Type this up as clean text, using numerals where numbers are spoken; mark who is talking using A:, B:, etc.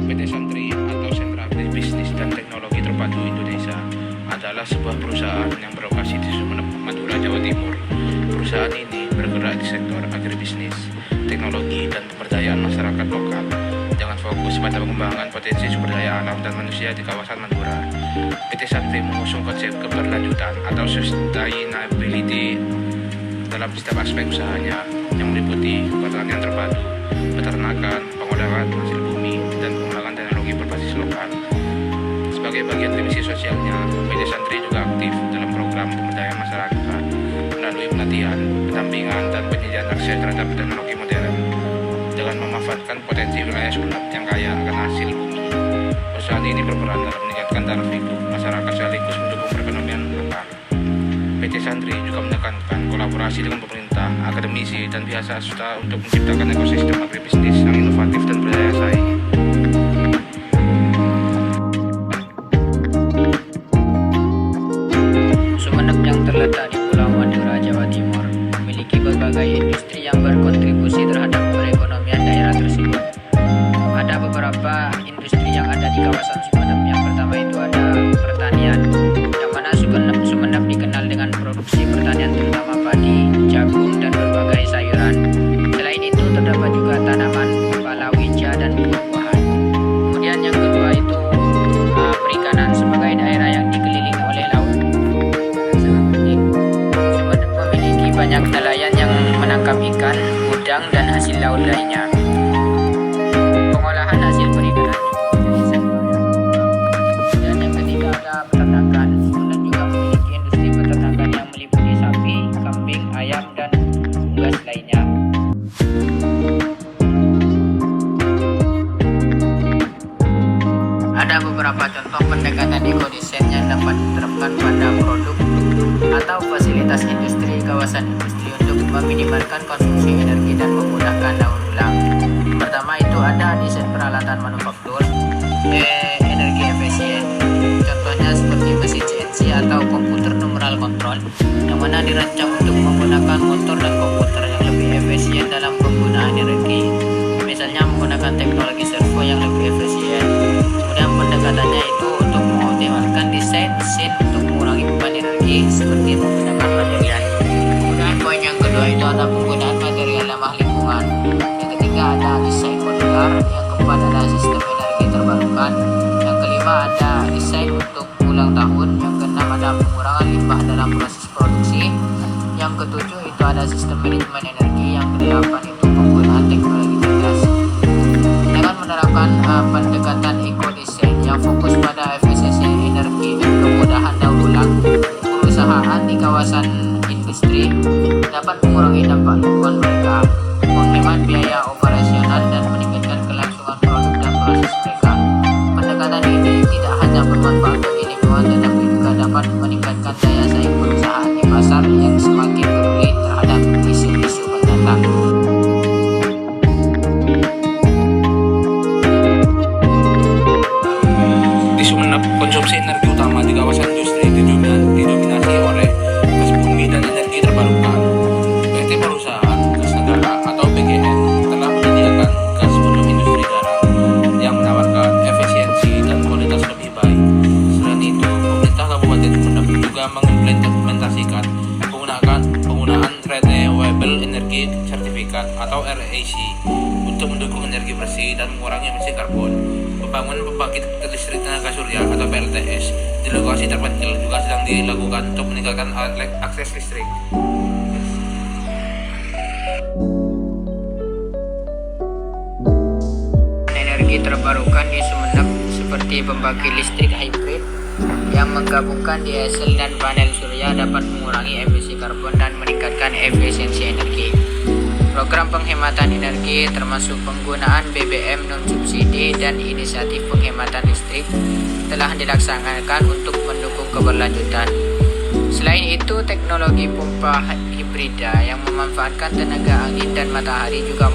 A: PT Santri atau Sentra Agribisnis dan Teknologi Terpadu Indonesia adalah sebuah perusahaan yang berlokasi di Sumeneb, Madura, Jawa Timur. Perusahaan ini bergerak di sektor agribisnis, teknologi, dan pemberdayaan masyarakat lokal dengan fokus pada pengembangan potensi sumber daya alam dan manusia di kawasan Madura. PT Santri mengusung konsep keberlanjutan atau sustainability dalam setiap aspek usahanya yang meliputi pertanian terpadu, peternakan, pengolahan hasil bumi, dan pengembangan teknologi berbasis lokal. Sebagai bagian dari misi sosialnya, PT Santri juga aktif dalam program pemberdayaan masyarakat melalui pelatihan, pendampingan, dan penyediaan akses terhadap teknologi modern. Dengan memanfaatkan potensi wilayah Sumeneb yang kaya akan hasil bumi, perusahaan ini berperan dalam meningkatkan taraf hidup masyarakat sekaligus mendukung perekonomian lokal. PT Santri juga menekankan kolaborasi dengan pemerintah, akademisi, dan pihak swasta untuk menciptakan ekosistem agribisnis yang inovatif dan berdaya saing.
B: Sumeneb yang terletak di Pulau Madura, Jawa Timur, memiliki berbagai industri yang berkontribusi terhadap perekonomian daerah tersebut. Ada beberapa industri yang ada di kawasan Sumeneb. Yang pertama itu ada pertanian, yang mana Sumeneb dikenal dengan produksi pertanian terutama padi, jagung, dan berbagai sayuran. Selain itu terdapat juga tanaman palawija dan buah-buahan. Kemudian yang kedua itu perikanan. Sebagai daerah yang dikelilingi oleh laut, Sumeneb memiliki banyak nelayan yang menangkap ikan, udang, dan hasil laut lainnya. Pengolahan hasil perikanan menjadi sektor yang dan yang ketiga ada peternakan. Sumeneb juga memiliki industri peternakan yang meliputi sapi, kambing, ayam, dan unggas lainnya. Ada beberapa contoh pendekatan ekodesain yang dapat diterapkan pada produk atau fasilitas industri kawasan industri untuk meminimalkan konsumsi energi dan memudahkan daur ulang. Pertama itu ada desain peralatan manufaktur, energi efisien. Contohnya seperti mesin CNC atau komputer numeral control, yang mana dirancang untuk menggunakan motor dan komputer yang lebih efisien dalam penggunaan energi. Misalnya menggunakan teknologi servo yang lebih efisien. Kemudian pendekatannya itu untuk mengoptimalkan desain mesin untuk mengurangi beban energi seperti menggunakan baterai. Kemudian poin yang kedua itu ada penggunaan material ramah lingkungan. Yang ketiga ada desain modular. Yang keempat ada sistem energi terbarukan. Yang kelima ada desain untuk ulang tahun. Yang keenam ada pengurangan limbah dalam proses produksi. Yang ketujuh itu ada sistem manajemen energi. Yang kedelapan itu penggunaan teknologi cerdas. Dengan menerapkan pendekatan ekodesain yang fokus pada efisiensi energi dan kemudahan daur ulang, perusahaan di kawasan industri dapat mengurangi dampak lingkungan mereka, menghemat biaya operasional, dan meningkatkan kelangsungan produk dan proses mereka. Pendekatan ini tidak hanya bermanfaat bagi lingkungan, tetapi juga dapat meningkatkan daya saing perusahaan di pasar yang semakin peduli terhadap isu-isu mendatang.
A: Di Sumeneb, konsumsi energi utama di kawasan industri didominasi oleh gas bumi dan energi terbarukan. PT Perusahaan Gas Negara atau PGN telah menyediakan gas untuk industri garam yang menawarkan efisiensi dan kualitas lebih baik. Selain itu, pemerintah Kabupaten Sumeneb juga mengimplementasikan penggunaan Renewable Energy Certificate atau REC untuk mendukung energi bersih dan mengurangi emisi karbon. Pembangunan pembangkit listrik tenaga surya atau PLTS di lokasi terpencil juga sedang dilakukan untuk meningkatkan akses listrik.
B: Energi terbarukan di Sumeneb seperti pembangkit listrik hybrid yang menggabungkan diesel dan panel surya dapat mengurangi emisi karbon dan meningkatkan efisiensi energi. Program penghematan energi termasuk penggunaan BBM non-subsidi dan inisiatif penghematan listrik telah dilaksanakan untuk mendukung keberlanjutan. Selain itu, teknologi pompa hibrida yang memanfaatkan tenaga angin dan matahari juga